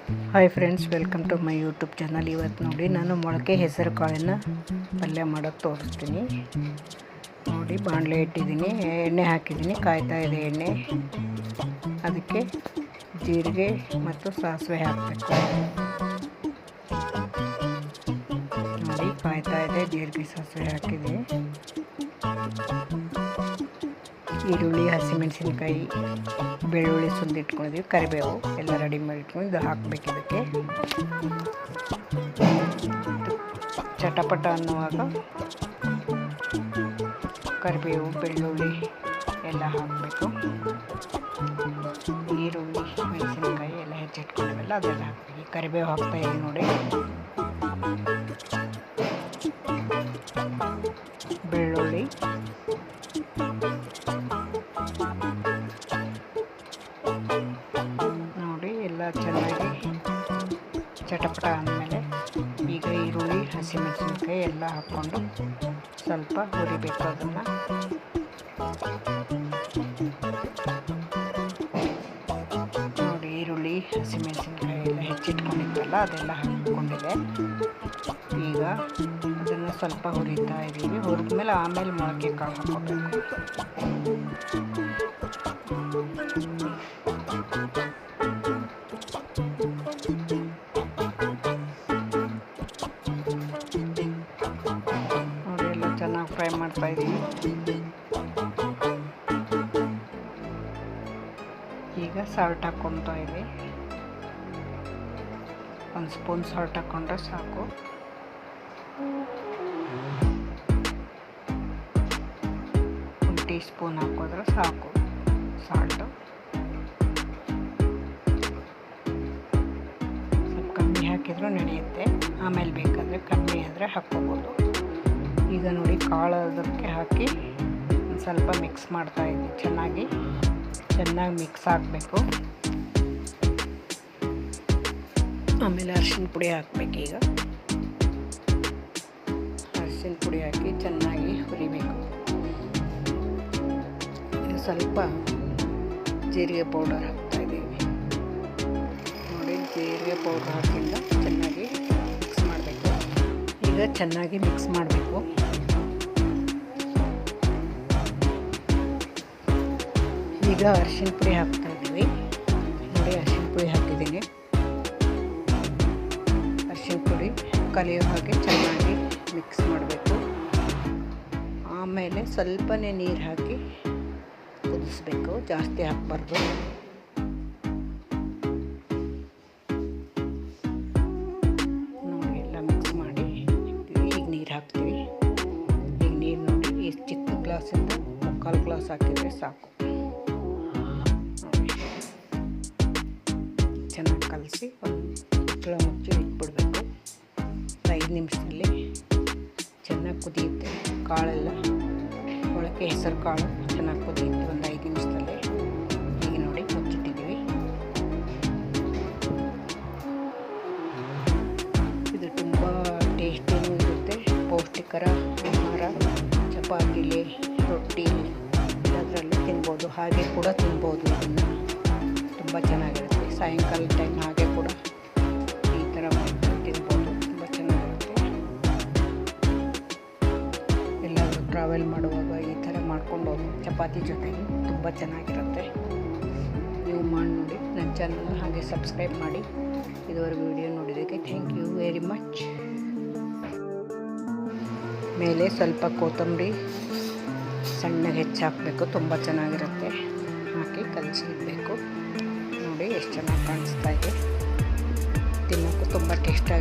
Hi friends, welcome to my YouTube channel. ಇವತ್ತು ನೋಡಿ ನಾನು ಮೊಳಕೆ ಹೆಸರು ಕಾಳನ್ನು ಪಲ್ಯ ಮಾಡೋಕ್ಕೆ ತೋರಿಸ್ತೀನಿ. ನೋಡಿ, ಬಾಣಲೆ ಇಟ್ಟಿದ್ದೀನಿ, ಎಣ್ಣೆ ಹಾಕಿದ್ದೀನಿ, ಕಾಯ್ತಾ ಇದೆ ಎಣ್ಣೆ. ಅದಕ್ಕೆ ಜೀರಿಗೆ ಮತ್ತು ಸಾಸಿವೆ ಹಾಕಬೇಕು. ನೋಡಿ, ಕಾಯ್ತಾ ಇದೆ, ಜೀರಿಗೆ ಸಾಸಿವೆ ಹಾಕಿದೆ. ಈರುಳ್ಳಿ, ಹಸಿಮೆಣಸಿನ್ಕಾಯಿ, ಬೆಳ್ಳುಳ್ಳಿ ಸುಲಿದಿಟ್ಕೊಂಡಿದ್ದೀವಿ, ಕರಿಬೇವು ಎಲ್ಲ ರೆಡಿ ಮಾಡಿ ಇಟ್ಕೊಂಡು ಇದು ಹಾಕಬೇಕು. ಇದಕ್ಕೆ ಚಟಪಟ ಅನ್ನುವಾಗ ಕರಿಬೇವು, ಬೆಳ್ಳುಳ್ಳಿ ಎಲ್ಲ ಹಾಕಬೇಕು. ಈರುಳ್ಳಿ, ಮೆಣಸಿನ್ಕಾಯಿ ಎಲ್ಲ ಹೆಚ್ಚಿಟ್ಕೊಂಡಿವೆಲ್ಲ ಅದೆಲ್ಲ ಹಾಕಬೇಕು. ಕರಿಬೇವು ಹಾಕ್ತಾಯಿದ್ದೀವಿ ನೋಡಿ. ಬೆಳ್ಳುಳ್ಳಿ, ನೋಡಿ ಎಲ್ಲ ಚೆನ್ನಾಗಿ ಚಟಪಟ ಅಂದಮೇಲೆ ಈಗ ಈರುಳ್ಳಿ, ಹಸಿಮೆಣಸಿನ್ಕಾಯಿ ಎಲ್ಲ ಹಾಕ್ಕೊಂಡು ಸ್ವಲ್ಪ ಹುರಿಬೇಕು. ಅದನ್ನು ನೋಡಿ, ಈರುಳ್ಳಿ, ಹಸಿಮೆಣಸಿನ್ಕಾಯಿ ಎಲ್ಲ ಹೆಚ್ಚಿಟ್ಕೊಂಡಿದ್ದಲ್ಲ ಅದೆಲ್ಲ ಹಾಕ್ಕೊಂಡಿದೆ. ಈಗ ಅದನ್ನು ಸ್ವಲ್ಪ ಹುರಿತಾ ಇದ್ದೀವಿ. ಹುರಿದ್ಮೇಲೆ ಆಮೇಲೆ ಮೊಳಕೆ ಕಾಳು ಹಾಕ್ಕೋಬೇಕು. ನೋಡಿ, ಎಲ್ಲ ಚೆನ್ನಾಗಿ ಫ್ರೈ ಮಾಡ್ತಾ ಇದ್ದೀವಿ. ಈಗ ಸಾಲ್ಟ್ ಹಾಕ್ಕೊತಾ ಇದ್ದೀವಿ. 1 ಸ್ಪೂನ್ ಸಾಲ್ಟ್ ಹಾಕ್ಕೊಂಡ್ರೆ ಸಾಕು. ಟೀ ಸ್ಪೂನ್ ಹಾಕಿದ್ರೆ ಸಾಕು ಸಾಲ್ಟು. ಸ್ವಲ್ಪ ಕಮ್ಮಿ ಹಾಕಿದರೂ ನಡೆಯುತ್ತೆ, ಆಮೇಲೆ ಬೇಕಾದರೆ ಕಮ್ಮಿ ಆದರೆ ಹಾಕ್ಕೋಬೋದು. ಈಗ ನೋಡಿ, ಕಾಳು ಅದಕ್ಕೆ ಹಾಕಿ ಒಂದು ಸ್ವಲ್ಪ ಮಿಕ್ಸ್ ಮಾಡ್ತಾಯಿದ್ವಿ. ಚೆನ್ನಾಗಿ ಮಿಕ್ಸ್ ಆಗಬೇಕು. ಆಮೇಲೆ ಅರಿಶಿನ ಪುಡಿ ಹಾಕಬೇಕು. ಈಗ ಅರಿಶಿನ ಪುಡಿ ಹಾಕಿ ಚೆನ್ನಾಗಿ ಹುರಿಬೇಕು. ಸ್ವಲ್ಪ ಜೀರಿಗೆ ಪೌಡರ್ ಹಾಕ್ತಾಯಿದ್ದೀವಿ. ನೋಡಿ, ಜೀರಿಗೆ ಪೌಡರ್ ಹಾಕಿಂದ ಚೆನ್ನಾಗಿ ಮಿಕ್ಸ್ ಮಾಡಬೇಕು. ಈಗ ಚೆನ್ನಾಗಿ ಮಿಕ್ಸ್ ಮಾಡಬೇಕು. ಈಗ ಅರಿಶಿನ ಪುಡಿ ಹಾಕ್ತಾಯಿದ್ದೀವಿ. ನೋಡಿ, ಅರಿಶಿನ ಪುಡಿ ಹಾಕಿದ್ದೀನಿ. ಅರಿಶಿನ ಪುಡಿ ಕಲಿಯೋ ಹಾಗೆ ಚೆನ್ನಾಗಿ ಮಿಕ್ಸ್ ಮಾಡಬೇಕು. ಆಮೇಲೆ ಸ್ವಲ್ಪನೇ ನೀರು ಹಾಕಿ ಕುದಿಸ್ಬೇಕು, ಜಾಸ್ತಿ ಹಾಕಬಾರ್ದು. ನೋಡಿ, ಎಲ್ಲ ಮಿಕ್ಸ್ ಮಾಡಿ ಈಗ ನೀರು ಹಾಕ್ತೀವಿ. ಈಗ ನೀರು ನೋಡಿ, ಎಷ್ಟು ಚಿಕ್ಕ ಗ್ಲಾಸಿಂದ 3/4 ಗ್ಲಾಸ್ ಹಾಕಿದರೆ ಸಾಕು. ನೋಡಿ, ಚೆನ್ನಾಗಿ ಕಲಸಿ ಒಂದು ಮುಚ್ಚಿ ಇಟ್ಬಿಡ್ಬೇಕು. 5 ನಿಮಿಷದಲ್ಲಿ ಚೆನ್ನಾಗಿ ಕುದಿಯುತ್ತೆ. ಕಾಳೆಲ್ಲ ಮೊಳಕೆ ಹೆಸರು ಕಾಳು ಚೆನ್ನಾಗಿ ಕುದಿಯುತ್ತೆ ಒಂದು 5 ನಿಮಿಷದಲ್ಲಿ. ಈಗ ನೋಡಿ, ಮುಚ್ಚಿಟ್ಟಿದ್ದೀವಿ. ಇದು ತುಂಬ ಟೇಸ್ಟಿನೂ ಇರುತ್ತೆ, ಪೌಷ್ಟಿಕರ ಆಹಾರ. ಚಪಾತಿಲಿ, ರೊಟ್ಟಿ ಅದರಲ್ಲೂ ತಿನ್ಬೋದು, ಹಾಗೆ ಕೂಡ ತಿನ್ಬೋದು. ಇದನ್ನು ತುಂಬ ಚೆನ್ನಾಗಿರುತ್ತೆ. ಸಾಯಂಕಾಲ ಟೈಮ್ ಹಾಗೆ ಕೂಡ ಈ ಥರ ಮಾಡ್ಕೊಂಡು ತಿನ್ಬೋದು, ತುಂಬ ಚೆನ್ನಾಗಿರುತ್ತೆ. ಎಲ್ಲಾದರೂ ಟ್ರಾವೆಲ್ ಮಾಡುವಾಗ ಈ ಥರ ಮಾಡ್ಕೊಂಡು ಹೋಗಿ ಚಪಾತಿ ಜೊತೆಗೆ ತುಂಬ ಚೆನ್ನಾಗಿರುತ್ತೆ. ನೀವು ಮಾಡಿ ನೋಡಿ. ನನ್ನ ಚಾನಲ್ನ ಹಾಗೆ ಸಬ್ಸ್ಕ್ರೈಬ್ ಮಾಡಿ. ಇದುವರೆಗೂ ವಿಡಿಯೋ ನೋಡಿದ್ದಕ್ಕೆ ಥ್ಯಾಂಕ್ ಯು ವೆರಿ ಮಚ್. ಮೇಲೆ ಸ್ವಲ್ಪ ಕೊತ್ತಂಬರಿ ಸಣ್ಣಗೆ ಹೆಚ್ಚು ಹಾಕಬೇಕು, ತುಂಬ ಚೆನ್ನಾಗಿರುತ್ತೆ. ಹಾಕಿ ಕಲಸಿ ಇಡಬೇಕು. ನೋಡಿ, ಎಷ್ಟು ಚೆನ್ನಾಗಿ ಕಾಣಿಸ್ತಾ ಇದೆ. ತಿನ್ನೋಕ್ಕೂ ತುಂಬ ಟೇಸ್ಟಿ